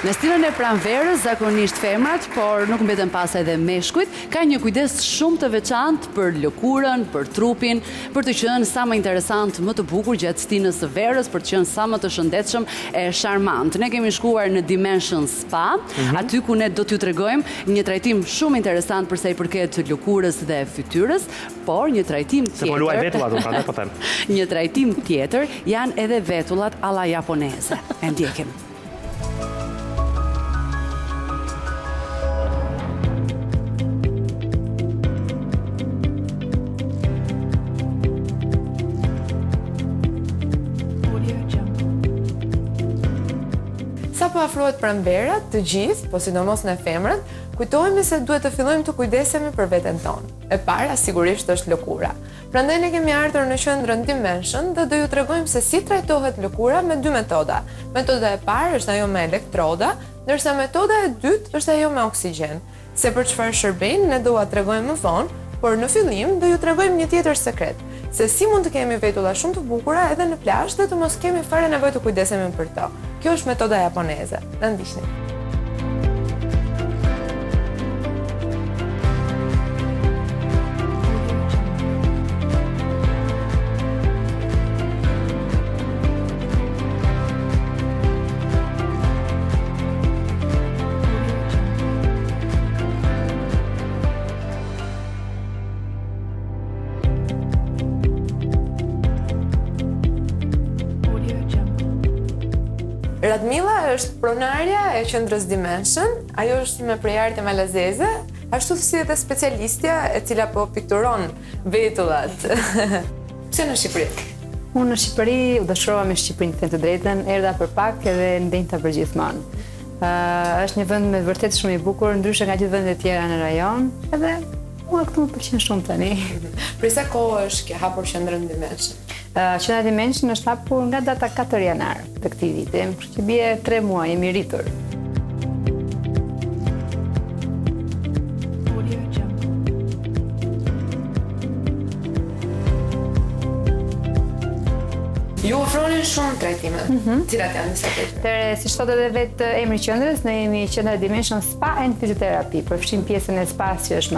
Në stilën e pranverës, zakonisht femrat, por nuk mbeten pas edhe meshkujt, ka një kujdes shumë të veçantë për lëkurën, për trupin, për të qenë sa më interesant, më të bukur gjatë stinës së verës, për të qenë sa më të shëndetshëm e charmant. Ne kemi shkuar në Dimension Spa, aty ku ne do t'ju tregojmë një trajtim shumë interesant për sa i përket lëkurës dhe fytyrës, por një trajtim tjetër. Se po luaj vetullat, prandaj po them. Një trajtim tjetër janë edhe vetullat alla japoneze. E ndjekim. Sa po afrohet pranvera, të gjithë, po sidomos në femrat, kujtohemi se duhet të fillojmë të kujdesemi për veten tonë. E para sigurisht është lëkura. Prandaj ne kemi ardhur në qendrën Dimension dhe do ju tregojmë se si trajtohet lëkura me dy metoda. Metoda e parë është ajo me elektroda, ndërsa metoda e dytë është ajo me oksigjen. Se për çfarë shërbejnë ne do ua tregojmë më vonë, por në fillim do ju tregojmë një tjetër sekret, se si mund të kemi vetulla shumë të bukura edhe në plazh dhe të mos kemi fare nevojë të kujdesemi për to. Kjo është metoda japoneze. Na ndiqni. Radmila është pronarja e qendrës Dimension, ajo është me prejartje malazeze, ashtu si edhe specialistja e cila po pikturon vetullat. Pse në Shqipëri? Unë në Shqipëri u dashurova me Shqipërinë, të drejtën, erdha për pak edhe ndenjta për gjithmonë. Është një vend me vërtet shumë i bukur, ndryshe nga gjithë vendet e tjera në rajon, edhe mua këtu më pëlqen shumë tani. Për sa kohë është ke hapur qendrën Dimension? Qendra Dimension është hapur nga data 4 janar të këtij viti, kështu që bie 3 muaj, jemi rritur. Ju ofronin shumë trajtime. Cilat janë disa prej? Si thot edhe vetë emri i qendrës, ne jemi qendra Dimension Spa and Physiotherapy. Përfshim pjesën e spas që është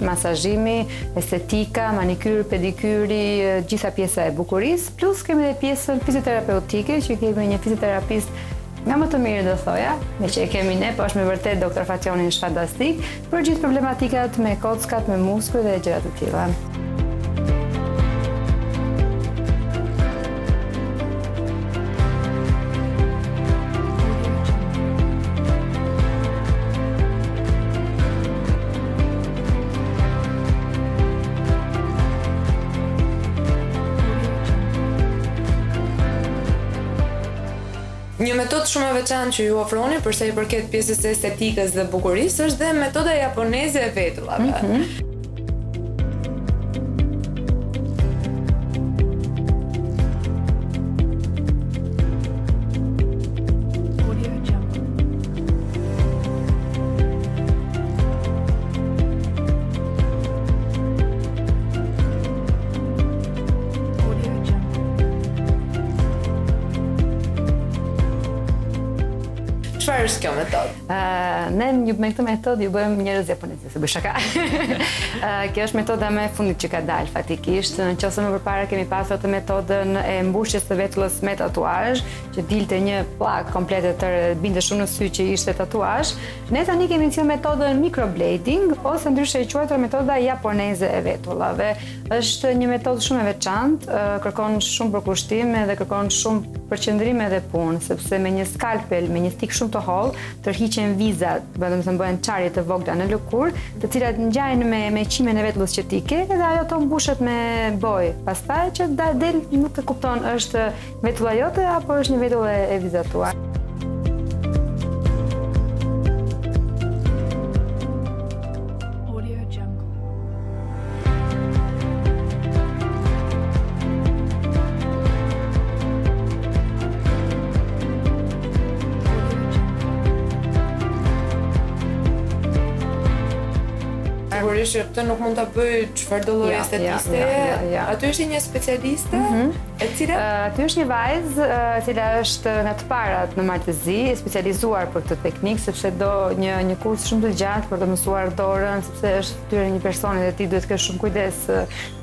masazhimi, estetika, manikyr, pedikyri, gjitha pjesa e bukurisë, plus kemi edhe pjesën fizioterapeutike, që kemi një fizioterapist nga më të mirë do thoja, me që e kemi ne, po është me vërtet doktor Facionin është fantastik, për gjithë problematikat me kockat, me muskuj dhe gjëra të tilla. Një metodë shumë e veçantë që ju ofroni për sa i përket pjesës së estetikës dhe bukurisë është dhe metoda japoneze e vetullave. Çfarë është kjo metodë? Ne me këtë metodë ju bëjmë njerëz japonezë, se bëj shaka. Kjo është metoda më e fundit që ka dalë fatikisht. Nëse më përpara kemi pasur atë metodën e mbushjes së vetullës me tatuazh, që dilte një pllak komplete të binte shumë në sy që ishte tatuazh. Ne tani kemi një metodën microblading ose ndryshe e quajtur metoda japoneze e vetullave. Është një metodë shumë e veçantë, kërkon shumë përkushtim dhe kërkon shumë përqendrim edhe punë, sepse me një skalpel, me një stik shumë të hollë, tërhiqen vizat, domethënë bëhen çarje të vogla në lëkurë, të cilat ngjajnë me qimen e vetullës që ti ke, dhe ajo to mbushet me bojë. Pastaj që del nuk e kupton është vetulla jote apo është një vetullë e vizatuar. sigurisht që këtë nuk mund ta bëj çfarë do lloj estetiste. Aty është një specialiste, e cila aty është një vajzë e cila është nga të parat në Maltezi, e specializuar për këtë teknikë, sepse do një kurs shumë të gjatë për të mësuar dorën, sepse është fytyra e një personi dhe ti duhet të kesh shumë kujdes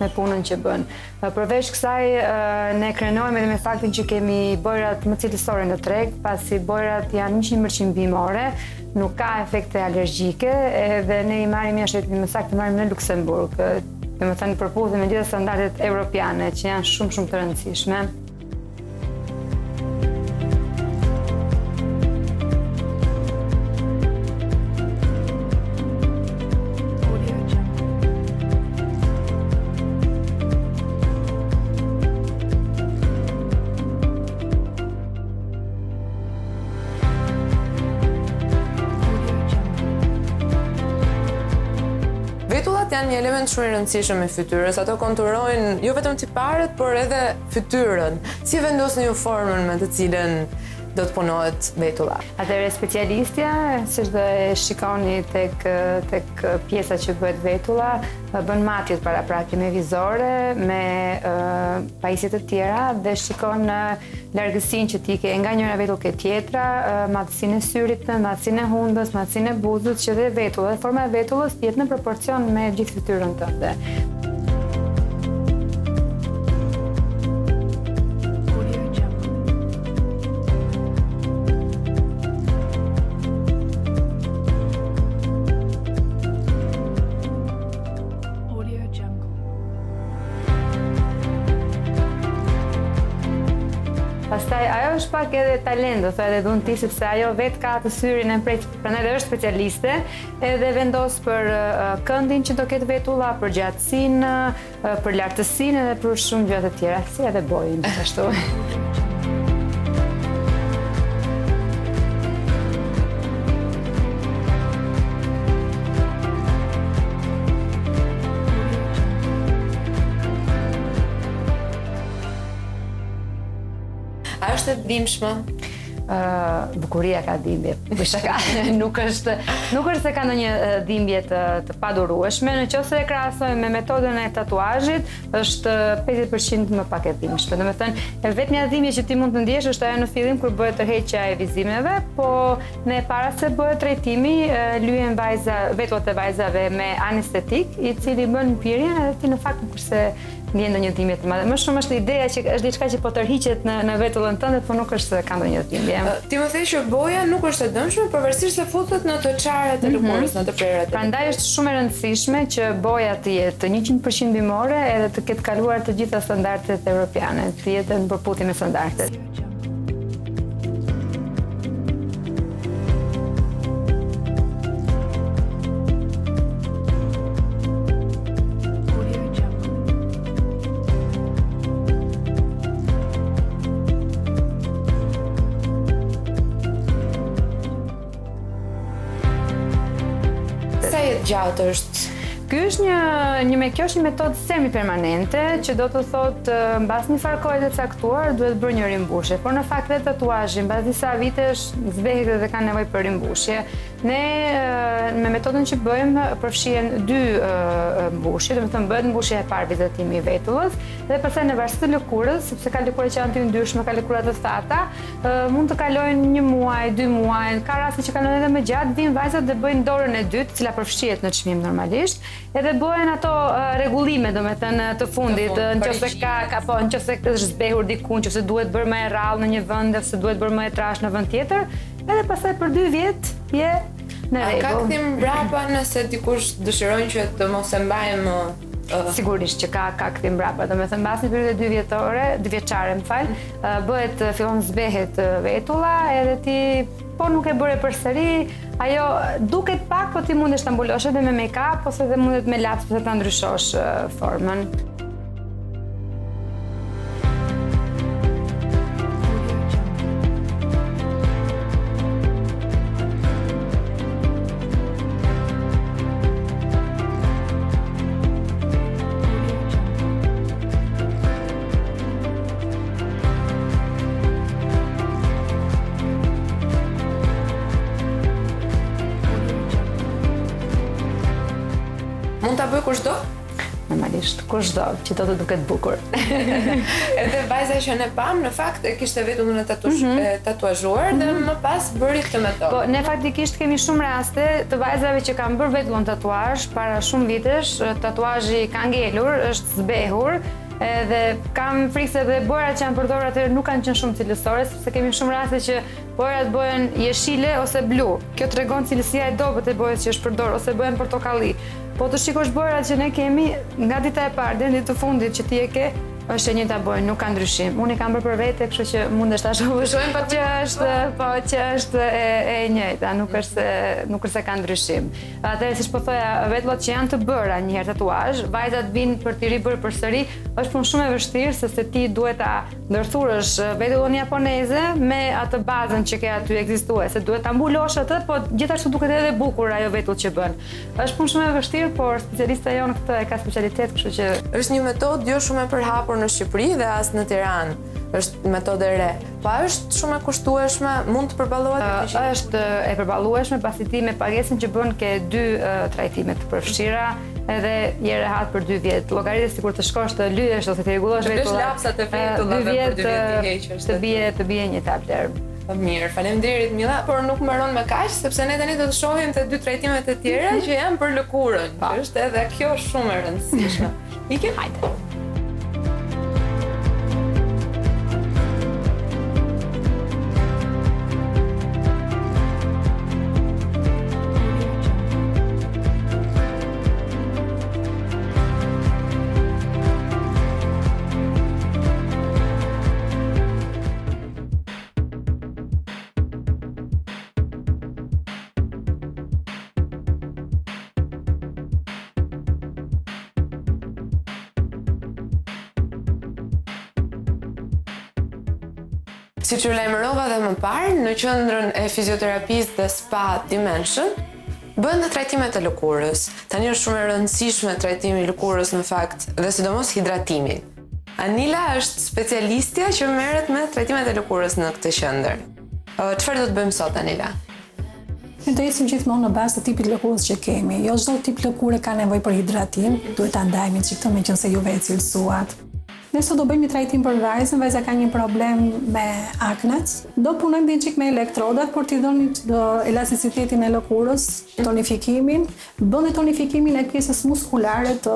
me punën që bën. Përveç kësaj, ne krenohemi edhe me faktin që kemi bojrat më cilësore në treg, pasi bojrat janë 100% bimore, nuk ka efekte alergjike, dhe ne i marrim jashtë, më saktë i marrim në Luksemburg. Domethënë përputhen me gjithë standardet europiane që janë shumë të rëndësishme. Vetullat janë një element shumë i rëndësishëm i fytyrës. Ato konturojnë jo vetëm tiparet, por edhe fytyrën. Si vendosni ju formën me të cilën do të punohet vetulla? Atëherë specialistja, siç do e shikoni tek pjesa që bëhet vetulla, bën matjet paraprakje me vizore, me pajisje të tjera dhe shikon largësinë që ti ke nga njëra vetull ke tjetra, madhësinë e syrit, madhësinë e hundës, madhësinë e buzët, që dhe vetulla, dhe forma e vetullës jetë në proporcion me gjithë fytyrën tënde. Pastaj ajo është pak edhe talent, do thojë edhe dhun ti, sepse ajo vetë ka atë syrin e prejtë, prandaj edhe është specialiste, edhe vendos për këndin që do ketë vetulla, për gjatësinë, për lartësinë edhe për shumë gjëra të tjera, si edhe bojën ashtu. A është e dimshme? Bukuria ka dhimbje. Nuk është se ka ndonjë dhimbje të padurueshme, nëse e krahasojmë me metodën e tatuazhit, është 50% më pak e dhimbshme. Domethënë, vetmja dhimbje që ti mund të ndjesh është ajo në fillim kur bëhet tërheqja e vizimeve, po ne para se bëhet trajtimi, lyhen vetullat e vajzave me anestetik, i cili bën pirjen edhe ti në fakt nuk se ndjen ndonjë dhimbje të madhe. Më shumë është ideja që është diçka që po tërhiqet në vetullën tënde, por nuk është se ka ndonjë dhimbje. Ti më the që boja nuk është e dëmshme, pavarësisht se futet në të çaret e lëkurës, në të prerat. Prandaj është shumë e rëndësishme që boja të jetë 100% bimore edhe të ketë kaluar të gjitha standardet europiane, të jetë në përputhje me standardet. Sa jetë gjatë është? Kjo është një metodë semi-permanente, që do të thotë mbas një farë kohe të caktuar duhet bërë një rimbushje, por në fakt dhe tatuazhi mbas disa vitesh zbehet dhe ka nevojë për rimbushje. Ne me metodën që bëjmë përfshihen 2 mbushje, domethënë bëhet mbushja e parë vizatimi i vetullës dhe pastaj në varësi të lëkurës, sepse ka lëkura që janë të ndryshme, ka lëkura të thata, mund të kalojnë 1 muaj, 2 muaj, ka raste që kalojnë edhe më gjatë, vinë vajzat dhe bëjnë dorën e dytë, cila përfshihet në çmim normalisht, edhe bëhen ato rregullime, domethënë të fundit, nëse nëse është zbehur diku, nëse duhet bërë më e rrallë në një vend ose duhet bërë më e trashë në vend tjetër, edhe pastaj për 2 vjet je në rregull. Ka kthim mbrapa nëse dikush dëshirojnë që të mos e mbajmë Sigurisht që ka kthim mbrapa, domethënë mbas një periudhe 2 vjeçare, fillon zbehet vetulla, edhe ti po nuk e bëre përsëri, ajo duket pak, po ti mundesh ta mbulosh edhe me make-up ose edhe mundet me laps ose ta ndryshosh formën. Mund ta bëj kushdo? Normalisht, kushdo që do të duket bukur. Edhe vajza që ne pam, në fakt e kishte vetëm në tatuazhuar dhe më pas bëri këtë metodë. Po, ne faktikisht kemi shumë raste të vajzave që kanë bërë vetë tatuazh para shumë vitesh, tatuazhi ka ngelur, është zbehur, edhe kam frikë se dhe bërat që janë përdorur atëherë nuk kanë qenë shumë cilësore, sepse kemi shumë raste që bërat bëhen jeshile ose blu. Kjo tregon cilësia e dobët e bojës që është përdorur, ose bëhen portokalli. Po të shikosh bërat që ne kemi nga dita e parë deri në ditë të fundit që ti e ke, është e njëjta bojë, nuk ka ndryshim. Unë i kam bërë për vete, kështu që mundesh ta shohësh që është e njëjta, nuk është se ka ndryshim. Atëherë siç po thoja, vetullat që janë të bëra një herë tatuazh, vajzat vinë për t'i ribërë përsëri, është punë shumë e vështirë sepse ti duhet ta ndërthurësh vetullën japoneze me atë bazën që ke aty ekzistuese. Duhet ta mbulosh atë, po gjithashtu duket edhe bukur ajo vetull që bën. Është punë shumë e vështirë, por specialista jonë këtë e ka specialitet, kështu që është një metodë jo shumë e përhapur në Shqipëri dhe as në Tiranë. Është metodë e re. Po është shumë e kushtueshme, mund të përballohet? Është e përballueshme pasi ti me pagesën që bën ke 2 trajtime të përfshira edhe je rehat për 2 vjet. Llogaritë sikur të shkosh të lyesh ose të rregullosh vetullat. Lapsat e vetullave për 2 vjet i heqësh. Të bie një etape deri. Mirë, faleminderit Milla, por nuk mbaron me kaq, sepse ne tani do të shohim te 2 trajtimet e tjera që janë për lëkurën. Është edhe kjo shumë e rëndësishme. Ikim? Hajde. Si që lajmërova dhe më parë, në qendrën e fizioterapisë dhe spa Dimension, bën dhe trajtimet e lëkurës. Tani është shumë e rëndësishme trajtimi i lëkurës në fakt, dhe sidomos hidratimi. Anila është specialistja që merret me trajtimet e lëkurës në këtë qendër. Çfarë do të bëjmë sot, Anila? Ne do ecim gjithmonë në bazë të tipit lëkurës që kemi. Jo çdo tip lëkure ka nevojë për hidratim, duhet ta ndajmë çikto meqense juve e cilësuat. Ne sot do bëjmë një trajtim për vajzën, vajza ka një problem me aknet. Do punojmë një çik me elektrodat për t'i dhënë elasticitetin e lëkurës, tonifikimin, bën dhe tonifikimin e pjesës muskulare të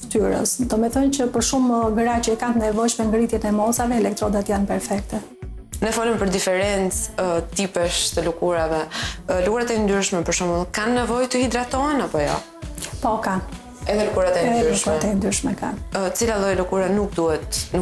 fytyrës. Do me thënë që për shumë gra që kanë nevojshme ngritjen e mosave, elektrodat janë perfekte. Ne folëm për diferencë tipesh të lëkurave. Lëkurat e ndryshme, për shembull, kanë nevojë të hidratohen apo jo? Po, kanë. Edhe lëkurat e ndryshme. Lëkurat e ndryshme kanë. Cila lloj lëkure nuk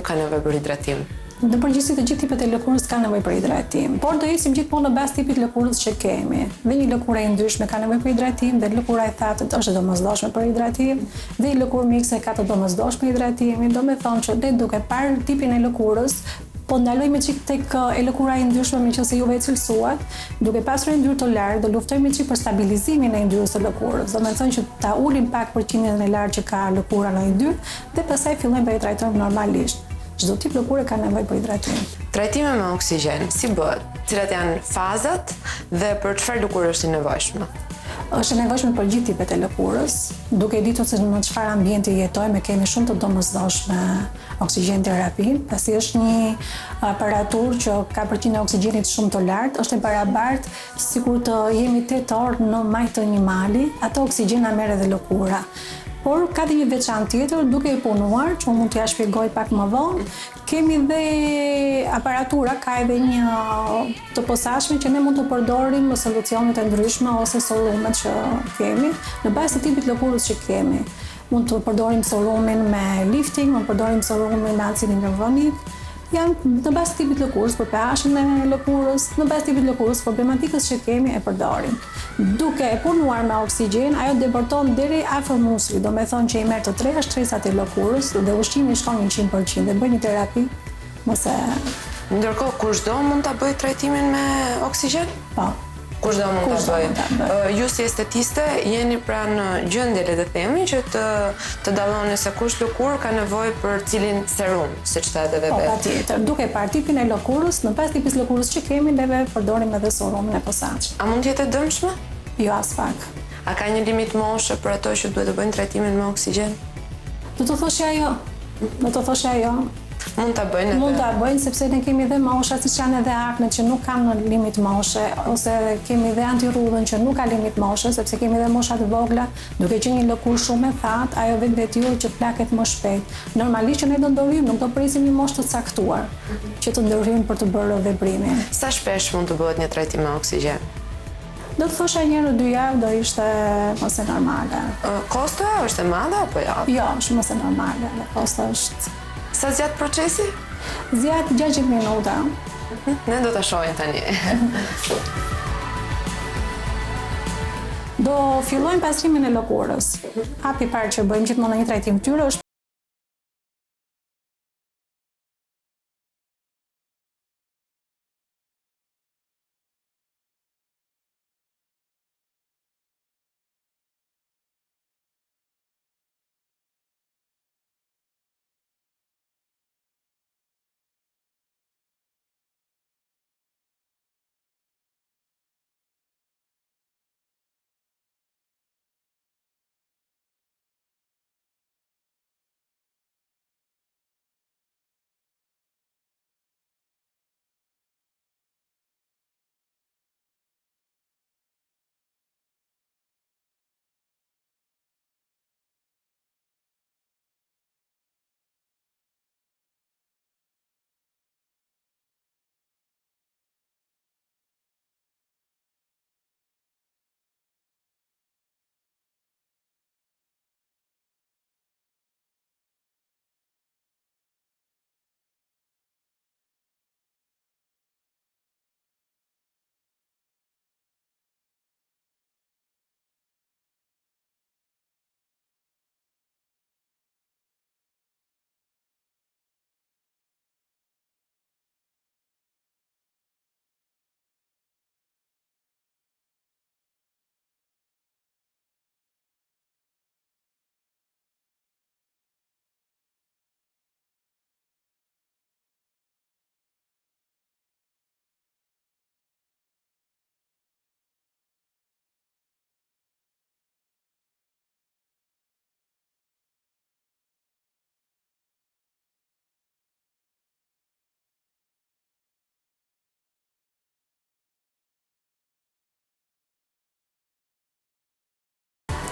ka nevojë për hidratim? Në përgjithësi të gjithë tipet e lëkurës kanë nevojë për hidratim, por do ecim gjithmonë në bazë tipit lëkurës që kemi. Dhe një lëkurë e ndryshme ka nevojë për hidratim, dhe lëkura e thatët është e domosdoshme për hidratim, dhe një lëkurë mikse ka të domosdoshme hidratimin. Do me thonë që ne duke parë tipin e lëkurës, po ndalojmë çik tek e lëkura e ndryshme meqense juve e cilësuat, duke pasur yndyrë të lartë, do luftojmë çik për stabilizimin e yndyrës së lëkurës. Do të thonë që ta ulim pak përqindjen e lartë që ka lëkura në yndyrë dhe pastaj fillojmë të trajtojmë normalisht. Çdo tip lëkure ka nevojë për hidratim. Trajtimi me oksigjen, si bëhet? Cilat janë fazat dhe për çfarë lëkure është i nevojshme? Është e nevojshme për gjithë tipet e lëkurës, duke ditur se në çfarë ambienti jetojmë, kemi shumë të domosdoshme oksigjen terapin, pasi është një aparaturë që ka përqindjen e oksigjenit shumë të lartë, është e barabartë sikur të jemi 8 orë në majtë të një mali, atë oksigjena merr edhe lëkura. Por ka dhe një veçantë tjetër, duke e punuar, që mund t'ja shpjegoj pak më vonë, kemi dhe aparatura, ka edhe një të posaçme që ne mund të përdorim në solucionet e ndryshme ose sollumet që kemi, në bazë të tipit lëkurës që kemi. Mund të përdorim sollumin me lifting, mund të përdorim sollumin me acidin hialuronik, janë në bazë të tipit lëkurës, për pH-n e lëkurës, në bazë të tipit lëkurës, problematikës që kemi e përdorim. Duke e punuar me oksigjen, ajo debërton deri afër muskulit, do me thonë që i merr të treja shtresat e lëkurës dhe ushqimi shkon 100% dhe bën një terapi mëse... Ndërkohë, kushdo mund ta bëjë trajtimin me oksigjen? Po. Kushdo mund ta bëjë. Ju si estetiste jeni pranë gjendje le të themi që të dalloni se kush lëkurë ka nevojë për cilin serum, siç thatë edhe vetë. Po, patjetër. Duke parë tipin e lëkurës, në bazë tipit lëkurës që kemi, neve përdorim edhe serumin e posaçëm. A mund të jetë dëmshme? Jo as pak. A ka një limit moshe për ato që duhet të bëjnë trajtimin me oksigjen? Do të thoshja jo. Mund ta bëjnë Mund ta bëjnë sepse ne kemi dhe mosha siç janë edhe aknet që nuk kanë limit moshe, ose kemi dhe antirudhën që nuk ka limit moshe, sepse kemi dhe mosha të vogla, duke qenë një lëkurë shumë e thatë, ajo vetë detyrë që plaket më shpejt. Normalisht që ne do ndorrim, nuk do presim një moshë të caktuar që të ndorrim për të bërë veprimin. Sa shpesh mund të bëhet një trajtim me oksigjen? Do të thosha 1 në 2 javë do ishte mos e normale. Kosto është e madhe apo jo? Jo, është mos e normale. Kosto është. Sa zgjat procesi? Zgjat 60 minuta. Ne do ta shohim tani. Do fillojmë pastrimin e lëkurës. Hapi i parë që bëjmë gjithmonë në një trajtim tyre është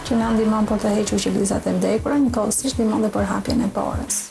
që na ndihmon për të hequr qelizat e vdekura, njëkohësisht ndihmon dhe për hapjen e porës.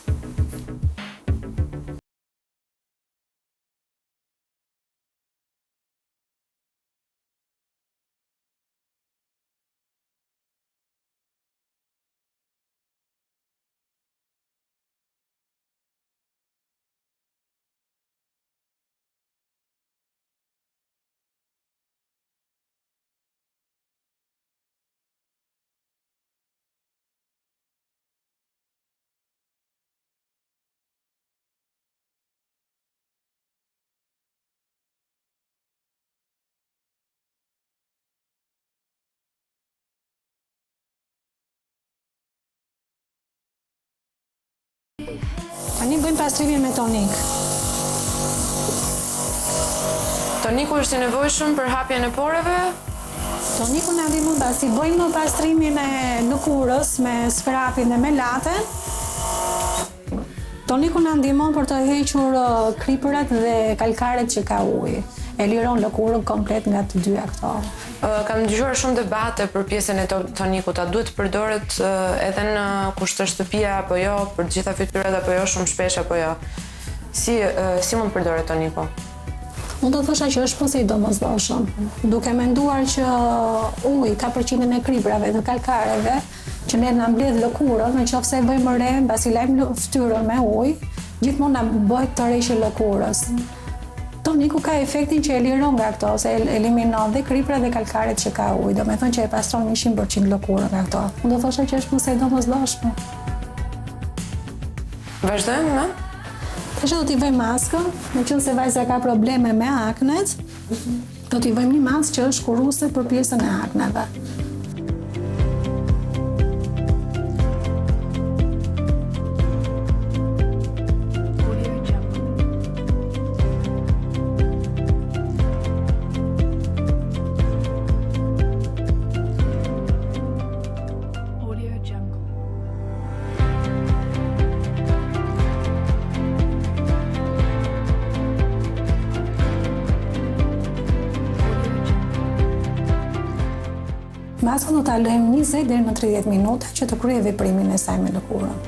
Tani bëjmë pastrimin me tonik. Toniku është i nevojshëm për hapjen e porëve? Toniku na ndihmon pasi bëjmë pastrimin e lëkurës me skrapin dhe me laten. Toniku na ndihmon për të hequr kripërat dhe kalkaret që ka uji. E liron lëkurën komplet nga të dyja këto. Kam dëgjuar shumë debate për pjesën e tonikut, a duhet të përdoret edhe në kushte shtëpia apo jo, për të gjitha fytyrat apo jo, shumë shpesh apo jo. Si mund përdoret toniku? Unë do të thosha që është pse i domosdoshëm, duke menduar që uji ka përqindjen e kriprave dhe kalkareve, që ne na mbledh lëkurën, nëse e bëjmë re, mbasi lajm fytyrën me ujë, gjithmonë na bëhet të rreshë lëkurës. Toniku ka efektin që e liron nga këto, se eliminon dhe kriprat dhe kalkaret që ka uji, do me thonë që e pastron 100% lëkurën nga këto. Unë do thosha që është pse i domosdoshme. Vazhdojmë, me? Tash do t'i vëjmë maskën, nëse vajza ka probleme me aknet, do t'i vëjmë një maskë që është kuruse për pjesën e akneve. maskën do ta lëjmë 20 deri në 30 minuta që të kryejë veprimin e saj me lëkurën.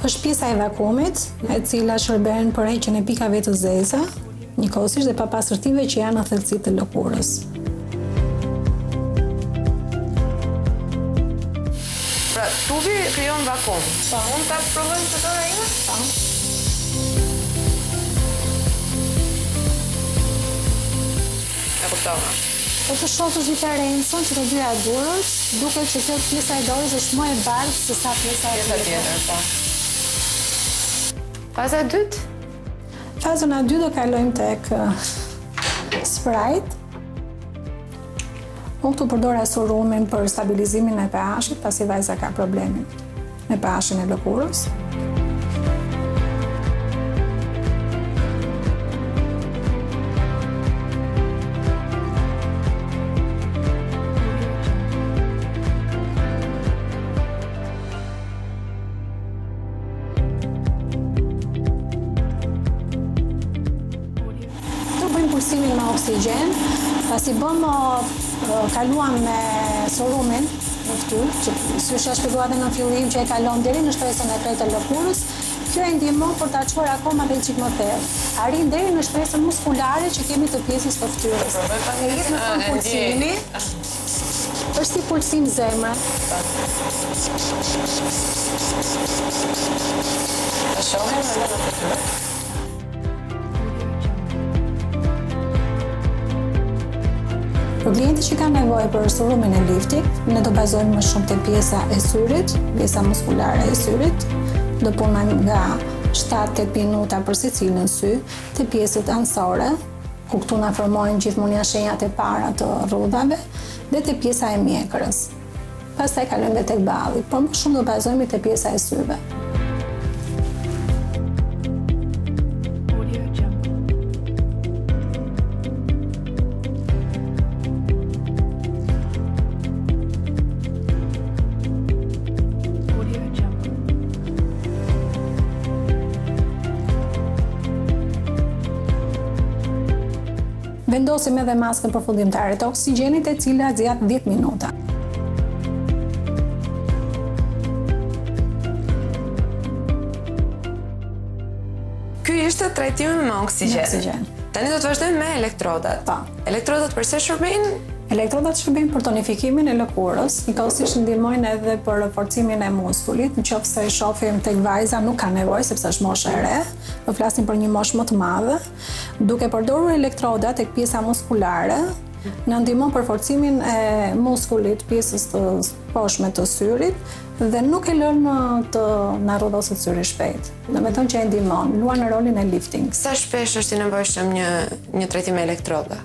Është pjesa e vakumit, e cila shërben për heqjen e pikave të zeza, njëkohësisht dhe papastërtive që janë në thellësitë të lëkurës. Pra, tubi krijon vakum. Po. Mund ta provojmë të dorë ime? Po. E kuptova. Po të shohësh diferencën që të dyja durët, duket që kjo pjesa e dorës është më e bardhë se sa pjesa Tjetër, po. Faza e dytë? Fazën e dytë do kalojmë tek Sprite. Unë këtu përdor asurumin për stabilizimin e pH-it, pasi vajza ka problemin me pH-in e lëkurës. Pulsimin me oksigjen, pasi kaluam me sorumin në fytyrë, që si është shpjeguar edhe në fillim që e kalon deri në shtresën e tretë të lëkurës, kjo e ndihmon për ta çuar akoma edhe çik më terë. Arrin deri në shtresën muskulare që kemi të pjesës të fytyrës. E jep në fund pulsimi. Është si pulsim zemre. A shohim edhe në fytyrë? Për klientët që kanë nevojë për surumin e liftit, ne do bazojmë më shumë te pjesa e syrit, pjesa muskulare e syrit, do punojmë nga 7-8 minuta për secilin sy, te pjesët anësore, ku këtu na formojnë gjithmonë janë shenjat e para të rrudhave, dhe te pjesa e mjekrës. Pastaj kalojmë tek balli, por më shumë do bazojmë te pjesa e syve. Vendosim edhe maskën përfundimtare të oksigjenit, e cila zgjat 10 minuta. Ky ishte trajtimi me oksigjen. Tani do të vazhdojmë me elektrodat. Po. Elektrodat përse shërbejnë? Elektrodat shërbejnë për tonifikimin e lëkurës, njëkohësisht ndihmojnë edhe për forcimin e muskulit, nëse e shohim tek vajza nuk ka nevojë sepse është moshë e re, po flasim për një moshë më të madhe, duke përdorur elektrodat tek pjesa muskulare, na ndihmon për forcimin e muskulit pjesës të poshtme të syrit dhe nuk e lën të na rrodhoset syri shpejt. Domethënë që e ndihmon, luan rolin e lifting. Sa shpesh është i nevojshëm një trajtim me elektroda?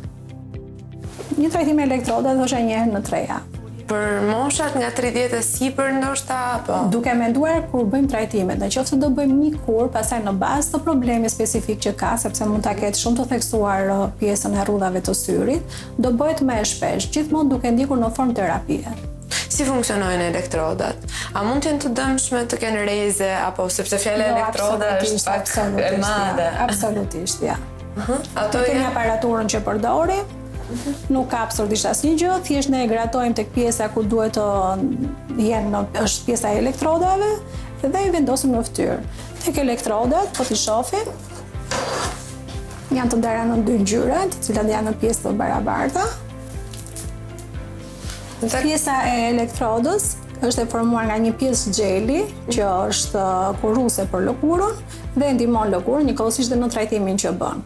Një trajtim me elektroda thosha një herë në 3 javë. Për moshat nga 30 e sipër ndoshta apo? Duke menduar kur bëjmë trajtimet, nëse do bëjmë një kur, pastaj në bazë të problemit specifik që ka, sepse mund ta ketë shumë të theksuar pjesën e rrudhave të syrit, do bëhet më e shpesh, gjithmonë duke ndjekur në formë terapie. Si funksionojnë elektrodat? A mund të jenë të dëmshme, të kenë reze, apo sepse fjala elektroda është pak e madhe? Absolutisht, ja. Ato kemi aparaturën që përdorim, nuk ka absurdisht asnjë gjë, thjesht ne e gratojmë tek pjesa ku duhet të jenë, është pjesa e elektrodave dhe i vendosim në fytyrë. Tek elektrodat, po t'i shohim, janë të ndara në 2 ngjyra, të cilat janë në pjesë të barabarta. Pjesa e elektrodës është e formuar nga një pjesë gjeli që është kurruese për lëkurën dhe ndihmon lëkurën njëkohësisht dhe në trajtimin që bën.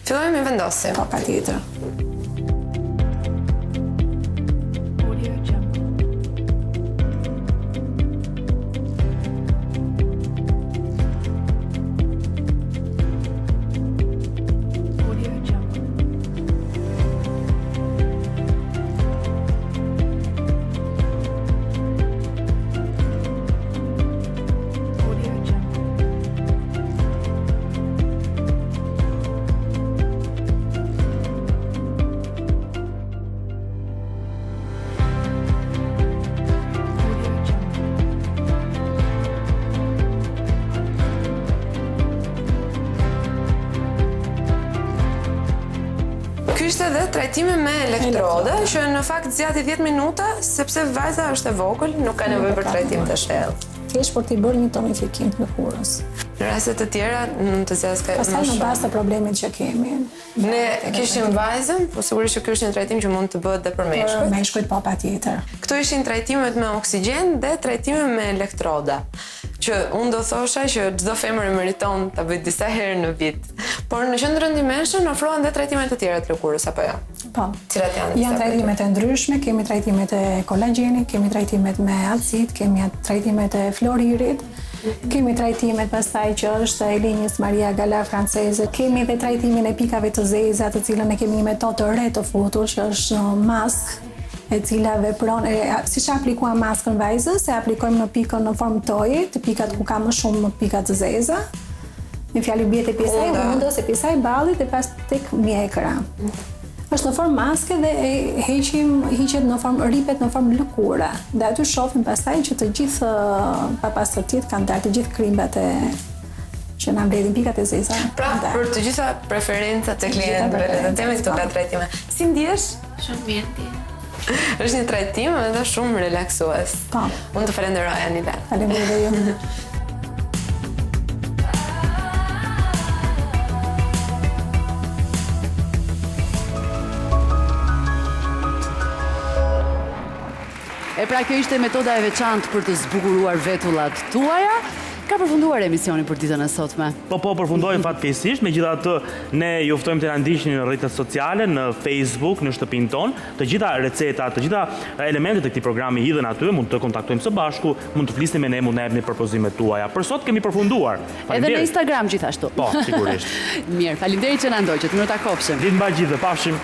Fillojmë me vendosim. Po, patjetër. Ky ishte edhe trajtimi me elektrode, që në fakt zgjati 10 minuta, sepse vajza është e vogël, nuk ka nevojë për trajtim të shellë. Thjesht për t'i bërë një tonifikim të lëkurës. Në raste të tjera, mund të zgjasë më Pastaj në shumë. bazë të problemit që kemi. Ne kishim vajzën, po sigurisht që ky është një trajtim që mund të bëhet edhe për meshkujt. Meshkujt po patjetër. Këto ishin trajtimet me oksigjen dhe trajtime me elektroda, që unë do thosha që çdo femër e meriton ta bëjë disa herë në vit. Por në qendrën Dimension ofrohen dhe trajtime të tjera të lëkurës apo jo? Po. Cilat janë? Janë trajtimet e ndryshme, kemi trajtimet e kolagjenit, kemi trajtimet me alcit, kemi trajtimet e floririt, kemi trajtimet pastaj që është e linjës Maria Gala franceze, kemi dhe trajtimin e pikave të zeza, të cilën e kemi një metodë të re të futur, që është mask, e cila vepron, siç aplikuam maskën vajzës, e aplikojmë në pikën në formë toje, të pikat ku ka më shumë pikat të zeza. Në fjalë bie te pjesa e undës, e pjesa e ballit dhe pas tek mjekra. Është në formë maske dhe hiqet në formë ripet në formë lëkure. Dhe aty shohim pastaj që të gjithë papastërtitë kanë dalë, të gjithë krimbat që na mbledhin pikat e zeza. Pra, për të gjitha preferencat e klientëve, le të themi këto ka trajtime. Si ndihesh? Shumë mirë ti. Është një trajtim edhe shumë relaksues. Po. Unë të falenderoj Anila. Faleminderit ju. E pra kjo ishte metoda e veçantë për të zbukuruar vetullat tuaja. Ka përfunduar emisioni për ditën e sotme. Po përfundojmë fatkeqësisht, megjithatë ne ju ftojmë të na ndiqni në rrjetet sociale, në Facebook, në shtëpinë tonë. Të gjitha recetat, të gjitha elementet e këtij programi hidhen aty, mund të kontaktojmë së bashku, mund të flisni me ne, mund të na jepni propozimet tuaja. Për sot kemi përfunduar. Edhe në Instagram gjithashtu. Po, sigurisht. Mirë, faleminderit që na ndoqët. Mirë takofshim. Ditë mbar gjithë, pafshim.